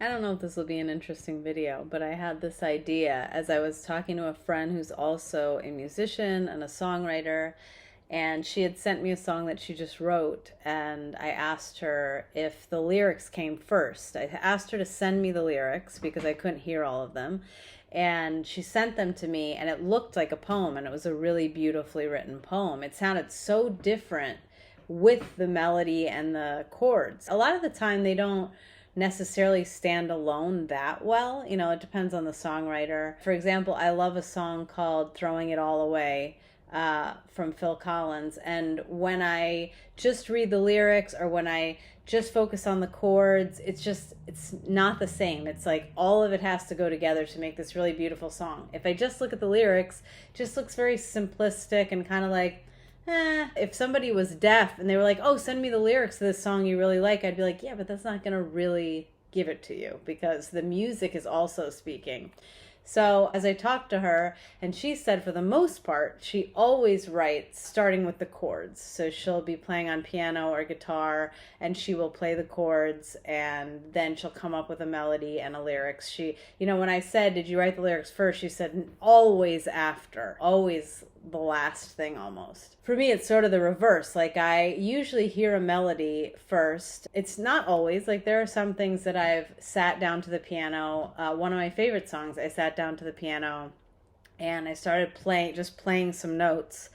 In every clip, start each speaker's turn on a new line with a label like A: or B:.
A: I don't know if this will be an interesting video, but I had this idea as I was talking to a friend who's also a musician and a songwriter, and she had sent me a song that she just wrote, and I asked her if the lyrics came first. I asked her to send me the lyrics because I couldn't hear all of them, and she sent them to me, and it looked like a poem, and it was a really beautifully written poem. It sounded so different with the melody and the chords. A lot of the time they don't necessarily stand alone that well. You know, it depends on the songwriter. For example, I love a song called Throwing It All Away from Phil Collins. And when I just read the lyrics or when I just focus on the chords, it's not the same. It's like all of it has to go together to make this really beautiful song. If I just look at the lyrics, it just looks very simplistic and kind of like, if somebody was deaf and they were like, oh, send me the lyrics to this song you really like, I'd be like, yeah, but that's not going to really give it to you because the music is also speaking. So as I talked to her, and she said for the most part, she always writes starting with the chords. So she'll be playing on piano or guitar, and she will play the chords, and then she'll come up with a melody and a lyrics. When I said, did you write the lyrics first? She said, always after, always the last thing almost. For me, it's sort of the reverse. Like I usually hear a melody first. It's not always. Like there are some things that I've sat down to the piano. One of my favorite songs, I sat down to the piano and I started playing some notes,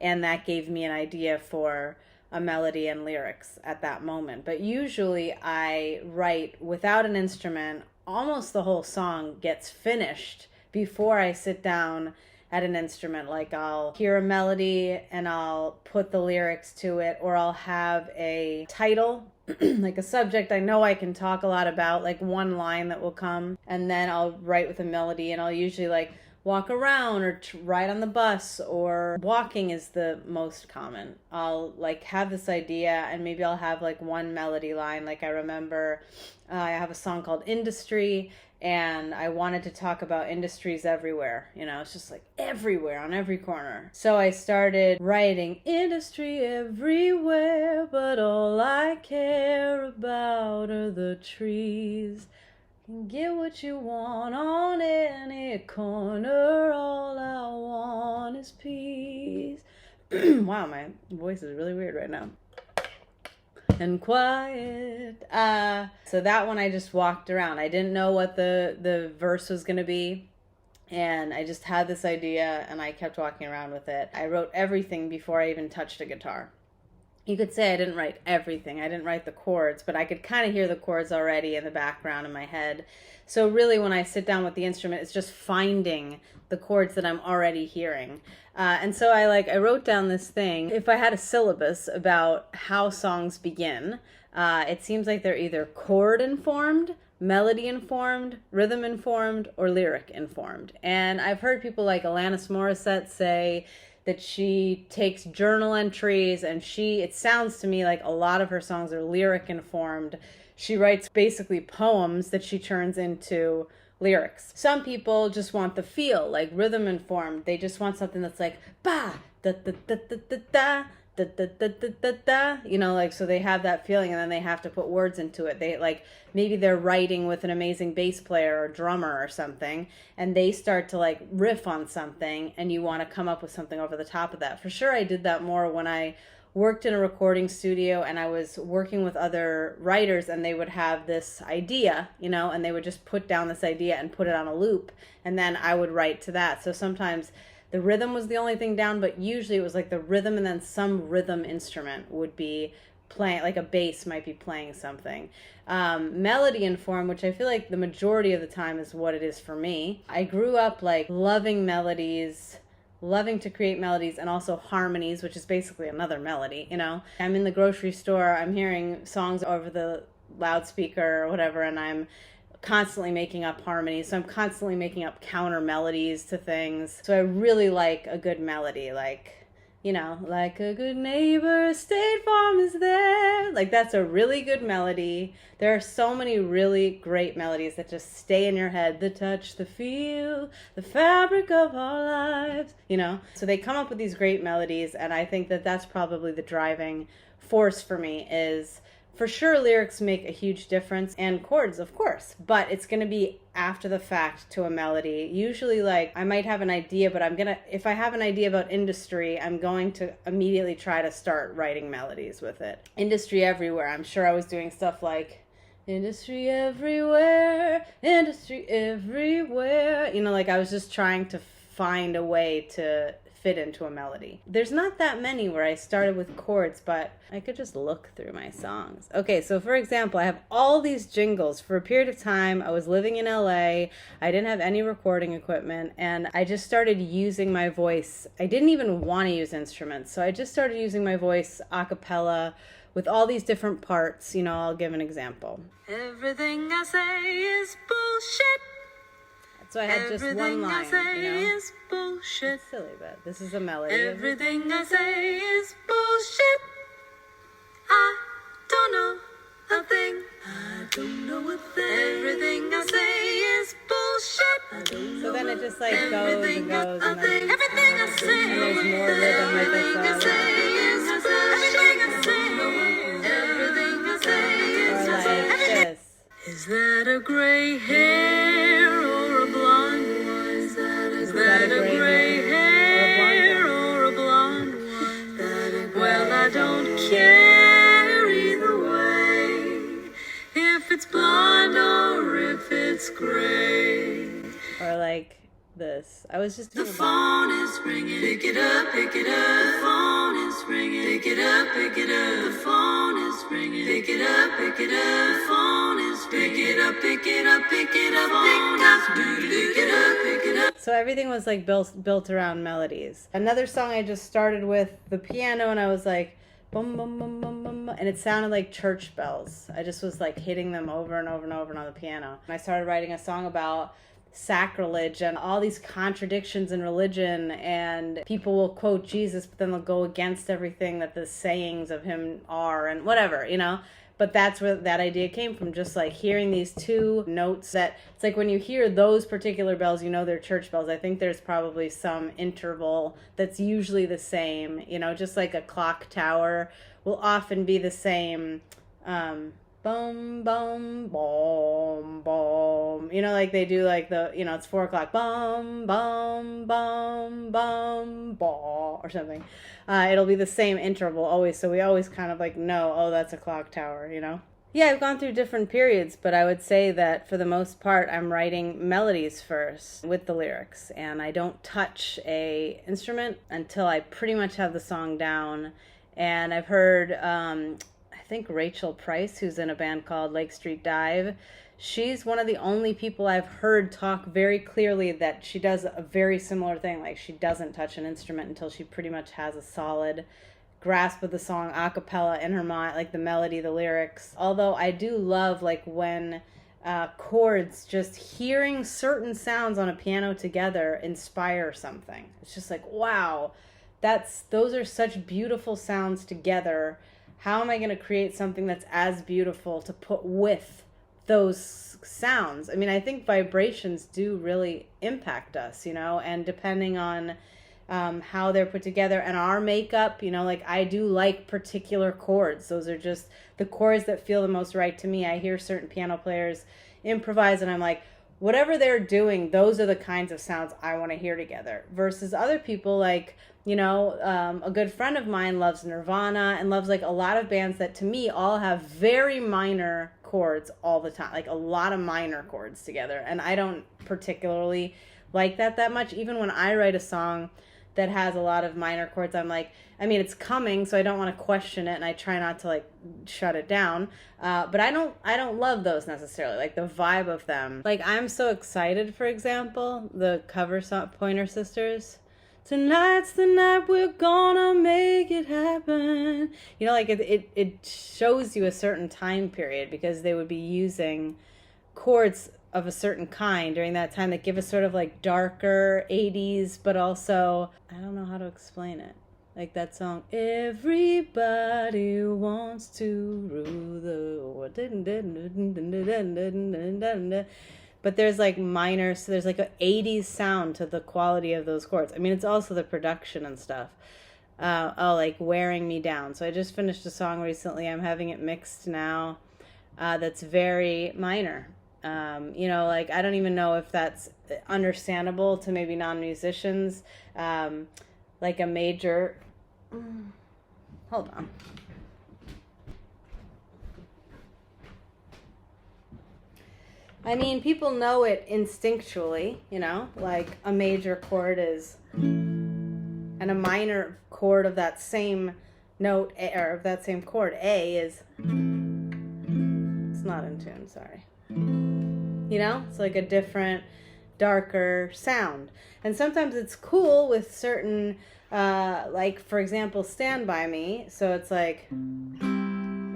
A: and that gave me an idea for a melody and lyrics at that moment. But usually I write without an instrument. Almost the whole song gets finished before I sit down at an instrument. Like I'll hear a melody and I'll put the lyrics to it, or I'll have a title like a subject I know I can talk a lot about, like one line that will come, and then I'll write with a melody, and I'll usually like walk around or ride on the bus, or walking is the most common. I'll like have this idea and maybe I'll have like one melody line. Like I remember I have a song called Industry, and I wanted to talk about industries everywhere. You know, it's just like everywhere on every corner. So I started writing industry everywhere, but all I care about are the trees. You can get what you want on any corner, all I want is peace. Wow, my voice is really weird right now. And quiet. So that one I just walked around. I didn't know what the verse was going to be. And I just had this idea and I kept walking around with it. I wrote everything before I even touched a guitar. You could say I didn't write everything. I didn't write the chords, but I could kind of hear the chords already in the background in my head. So really when I sit down with the instrument, it's just finding the chords that I'm already hearing. And so I wrote down this thing. If I had a syllabus about how songs begin, it seems like they're either chord informed, melody informed, rhythm informed, or lyric informed. And I've heard people like Alanis Morissette say that she takes journal entries, and it sounds to me like a lot of her songs are lyric informed. She writes basically poems that she turns into lyrics. Some people just want the feel, like rhythm informed. They just want something that's like ba da da da da da da da da da da da da, like, so they have that feeling and then they have to put words into it. They like, maybe they're writing with an amazing bass player or drummer or something, and they start to like riff on something, and you want to come up with something over the top of that. For sure, I did that more when I worked in a recording studio and I was working with other writers, and they would have this idea, and they would just put down this idea and put it on a loop, and then I would write to that. So sometimes the rhythm was the only thing down, but usually it was like the rhythm and then some rhythm instrument would be playing, like a bass might be playing something. Melody and form, which I feel like the majority of the time is what it is for me. I grew up like loving melodies, loving to create melodies, and also harmonies, which is basically another melody, I'm in the grocery store, I'm hearing songs over the loudspeaker or whatever, and I'm constantly making up harmonies. So I'm constantly making up counter melodies to things. So I really like a good melody, like, like a good neighbor, State Farm is there. Like, that's a really good melody. There are so many really great melodies that just stay in your head. The touch, the feel, the fabric of our lives, So they come up with these great melodies, and I think that that's probably the driving force for me, is For sure, lyrics make a huge difference, and chords, of course, but it's going to be after the fact to a melody. Usually, like, I might have an idea, but if I have an idea about industry, I'm going to immediately try to start writing melodies with it. Industry everywhere. I'm sure I was doing stuff like, industry everywhere, industry everywhere. You know, like I was just trying to find a way to fit into a melody. There's not that many where I started with chords, but I could just look through my songs. Okay, so for example, I have all these jingles. For a period of time, I was living in LA. I didn't have any recording equipment, and I just started using my voice. I didn't even want to use instruments, so I just started using my voice a cappella with all these different parts. You know, I'll give an example.
B: Everything I say is bullshit.
A: So I had just one line,
B: Everything I say
A: you know?
B: is bullshit.
A: It's silly, but this is a melody.
B: Everything I say is bullshit. I don't know a thing. I don't know a thing. Everything I say is bullshit. I don't
A: So
B: know
A: then it just like goes and
B: everything
A: goes,
B: I
A: and
B: think.
A: then
B: Everything I say.
A: and there's more rhythm with
B: Everything I
A: it.
B: say is everything I say. Everything I say is
A: Or like this.
B: Is that a gray hair or a blonde one? Is that a gray hair or a blonde one? Well, I don't care either way, if it's blonde or if it's gray.
A: Or like this. I was just
B: The
A: doing
B: phone is ringing. Pick it up, pick it up. The phone is ringing. Pick it up, pick it up. The phone is ringing. Pick it up, pick it up. The phone is ringing. Pick it up, pick it up, pick it up. Pick it up, pick it up.
A: So everything was like built around melodies. Another song I just started with the piano, and I was like, boom, boom, boom, boom, boom, and it sounded like church bells. I just was like hitting them over and over and over on the piano. And I started writing a song about sacrilege and all these contradictions in religion, and people will quote Jesus, but then they'll go against everything that the sayings of him are, and whatever, you know. But that's where that idea came from, just like hearing these two notes that it's like when you hear those particular bells, you know they're church bells. I think there's probably some interval that's usually the same, you know, just like a clock tower will often be the same. Boom, boom, boom, boom. You know, like they do like the, you know, it's 4 o'clock. Boom, boom, boom, boom, boom, or something. It'll be the same interval always. So we always kind of like know, oh, that's a clock tower, you know? Yeah, I've gone through different periods, but I would say that for the most part, I'm writing melodies first with the lyrics. And I don't touch a instrument until I pretty much have the song down. And I've heard, I think Rachel Price, who's in a band called Lake Street Dive, she's one of the only people I've heard talk very clearly that she does a very similar thing. Like she doesn't touch an instrument until she pretty much has a solid grasp of the song a cappella in her mind, like the melody, the lyrics. Although I do love like when chords, just hearing certain sounds on a piano together inspire something. It's just like, wow, those are such beautiful sounds together. How am I going to create something that's as beautiful to put with those sounds? I mean, I think vibrations do really impact us, you know, and depending on how they're put together and our makeup, you know, like I do like particular chords. Those are just the chords that feel the most right to me. I hear certain piano players improvise and I'm like, whatever they're doing, those are the kinds of sounds I want to hear together. Versus other people like, you know, a good friend of mine loves Nirvana and loves like a lot of bands that to me all have very minor chords all the time, like a lot of minor chords together. And I don't particularly like that much. Even when I write a song that has a lot of minor chords, I'm like, I mean, it's coming, so I don't want to question it, and I try not to like shut it down. But I don't love those necessarily, like the vibe of them. Like I'm so excited, for example, the cover song Pointer Sisters. Tonight's the night we're gonna make it happen. You know, like it shows you a certain time period because they would be using chords of a certain kind during that time that give us sort of like darker 80s, but also, I don't know how to explain it. Like that song, everybody wants to rule the world. But there's like minor, so there's like an 80s sound to the quality of those chords. I mean, it's also the production and stuff. like Wearing Me Down. So I just finished a song recently. I'm having it mixed now. That's very minor. Like I don't even know if that's understandable to maybe non-musicians. Like a major. Hold on. I mean, people know it instinctually, like a major chord is, and a minor chord of that same note, or of that same chord, A, is, it's not in tune, sorry. It's like a different, darker sound. And sometimes it's cool with certain, like, for example, Stand By Me. So it's like a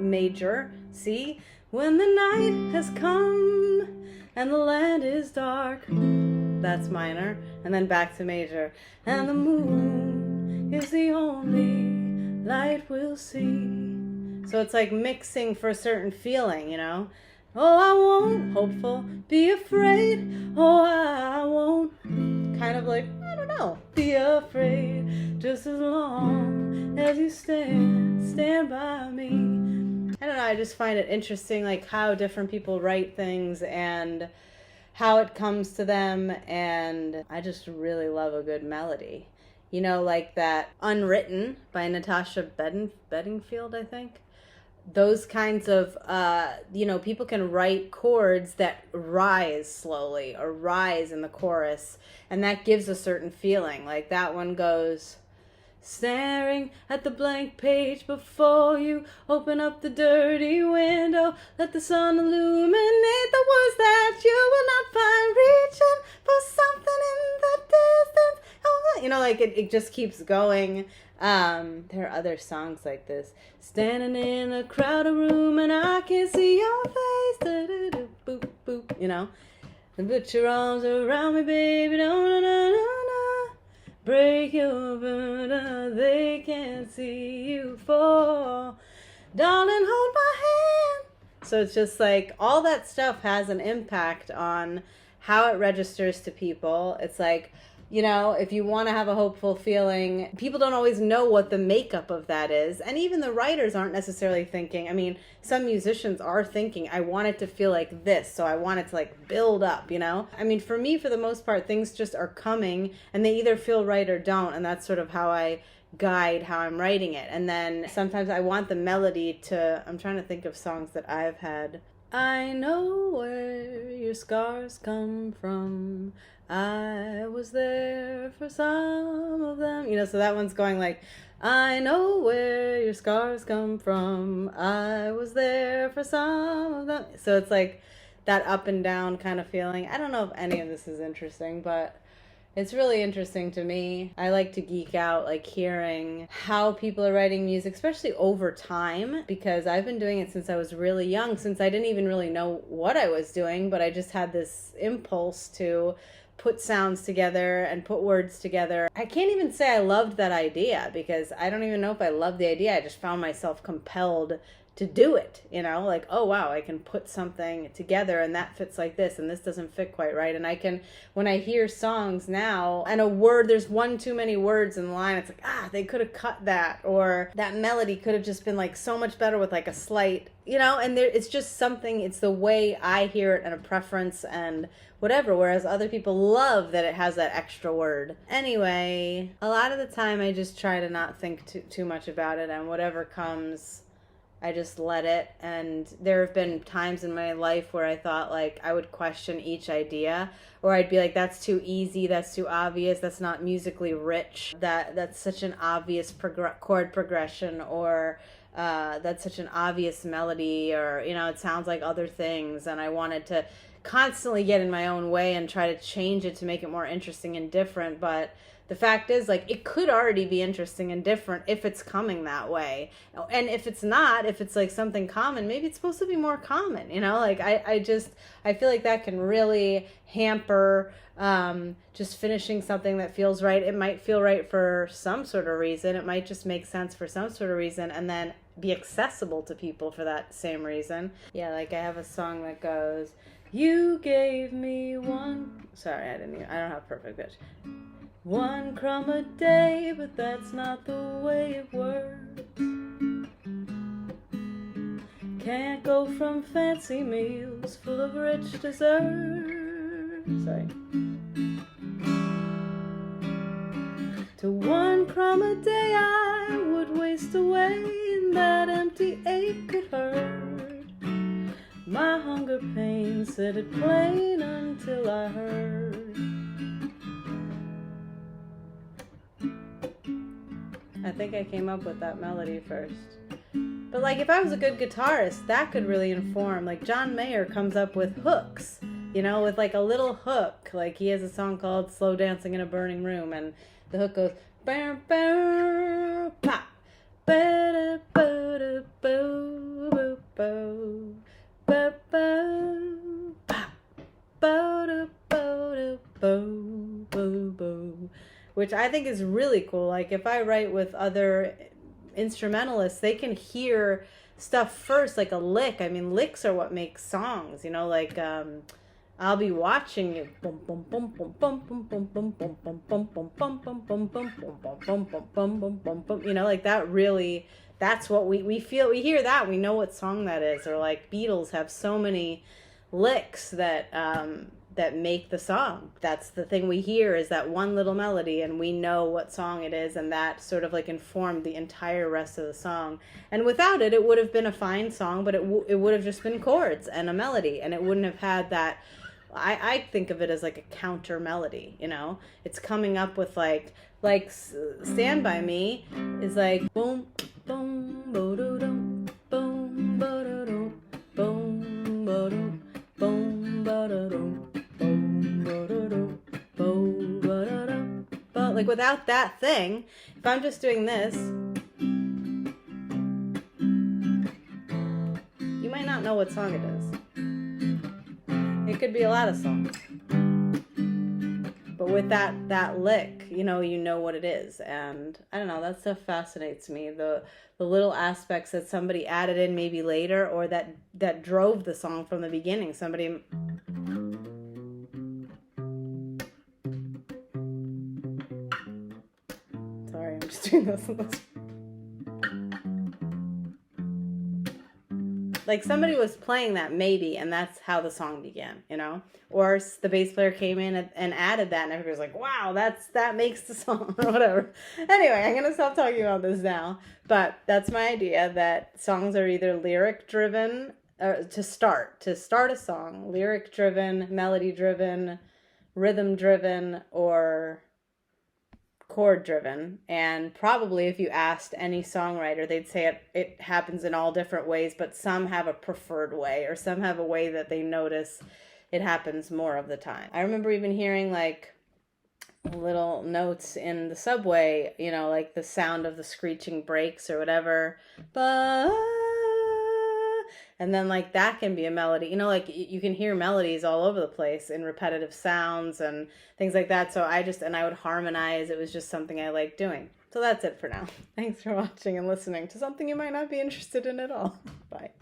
A: major, C. When the night has come and the land is dark, that's minor, and then back to major. And the moon is the only light we'll see. So it's like mixing for a certain feeling, Oh, I won't, hopeful, be afraid. Oh, I won't, kind of like, I don't know, be afraid, just as long as you stand by me. I don't know, I just find it interesting, like how different people write things and how it comes to them, and I just really love a good melody. Like that Unwritten by Natasha Bedingfield, I think. Those kinds of, people can write chords that rise slowly or rise in the chorus, and that gives a certain feeling. Like that one goes, staring at the blank page before you, open up the dirty window, let the sun illuminate the words that you will not find, reaching for something in the distance. Like it just keeps going. There are other songs like this. Standing in a crowded room and I can't see your face. Boop, boop, And put your arms around me, baby. Break your burden, they can't see you fall. Darling, hold my hand. So it's just like all that stuff has an impact on how it registers to people. It's like, if you want to have a hopeful feeling, people don't always know what the makeup of that is. And even the writers aren't necessarily thinking. I mean, some musicians are thinking, I want it to feel like this, so I want it to like build up, I mean, for me, for the most part, things just are coming and they either feel right or don't. And that's sort of how I guide how I'm writing it. And then sometimes I want the melody to, I'm trying to think of songs that I've had. I know where your scars come from. I was there for some of them. So that one's going like, I know where your scars come from. I was there for some of them. So it's like that up and down kind of feeling. I don't know if any of this is interesting, but it's really interesting to me. I like to geek out, like hearing how people are writing music, especially over time, because I've been doing it since I was really young, since I didn't even really know what I was doing, but I just had this impulse to put sounds together and put words together. I can't even say I loved that idea, because I don't even know if I loved the idea. I just found myself compelled to do it, like, oh wow, I can put something together and that fits like this and this doesn't fit quite right. And I can, when I hear songs now and a word, there's one too many words in the line, it's like, they could have cut that, or that melody could have just been like so much better with like a slight, and it's just something, it's the way I hear it and a preference and whatever, whereas other people love that it has that extra word. Anyway, a lot of the time I just try to not think too much about it, and whatever comes, I just let it. And there have been times in my life where I thought like I would question each idea, or I'd be like, that's too easy, that's too obvious, that's not musically rich, that's such an obvious chord progression, or that's such an obvious melody, or it sounds like other things. And I wanted to constantly get in my own way and try to change it to make it more interesting and different. But the fact is, like, it could already be interesting and different if it's coming that way. And if it's not, if it's like something common, maybe it's supposed to be more common, like I feel like that can really hamper just finishing something that feels right. It might feel right for some sort of reason. It might just make sense for some sort of reason, and then be accessible to people for that same reason. Yeah, like I have a song that goes, you gave me one, sorry, I don't have perfect pitch. 1 crumb a day, but that's not the way it works. Can't go from fancy meals full of rich desserts, sorry, to 1 crumb a day I would waste away, and that empty ache could hurt. My hunger pain said it plain until I heard. I think I came up with that melody first. But like, if I was a good guitarist, that could really inform. Like, John Mayer comes up with hooks, you know, with like a little hook. Like, he has a song called Slow Dancing in a Burning Room, and the hook goes, bam, bam, pop, ba da ba da bo bo bo, ba ba, pop, ba da bo da bo bo bo, which I think is really cool. Like, if I write with other instrumentalists, they can hear stuff first, like a lick. I mean, licks are what makes songs, you know, like I'll be watching you, you know, like that really, that's what we feel, we hear that, we know what song that is. Or like Beatles have so many licks that that make the song. That's the thing we hear, is that one little melody, and we know what song it is, and that sort of like informed the entire rest of the song. And without it, it would have been a fine song, but it would have just been chords and a melody, and it wouldn't have had that. I think of it as like a counter melody, you know? It's coming up with like Stand By Me is like boom, boom, bo-do-dum, boom, bo-do-dum, boom, bo-dum, boom, ba-da-dum. But like, without that thing, if I'm just doing this, you might not know what song it is. It could be a lot of songs. But with that lick, you know what it is. And I don't know, that stuff fascinates me. The little aspects that somebody added in maybe later, or that drove the song from the beginning. Somebody... Sorry, I'm just doing this. Like, somebody was playing that maybe, and that's how the song began, you know? Or the bass player came in and added that, and everybody was like, wow, that makes the song, or whatever. Anyway, I'm going to stop talking about this now. But that's my idea, that songs are either lyric-driven, to start a song, lyric-driven, melody-driven, rhythm-driven, or chord driven. And probably if you asked any songwriter, they'd say it happens in all different ways, but some have a preferred way, or some have a way that they notice it happens more of the time. I remember even hearing like little notes in the subway, you know, like the sound of the screeching brakes or whatever, and then like that can be a melody, you know, like you can hear melodies all over the place in repetitive sounds and things like that. So I would harmonize. It was just something I liked doing. So that's it for now. Thanks for watching and listening to something you might not be interested in at all. Bye.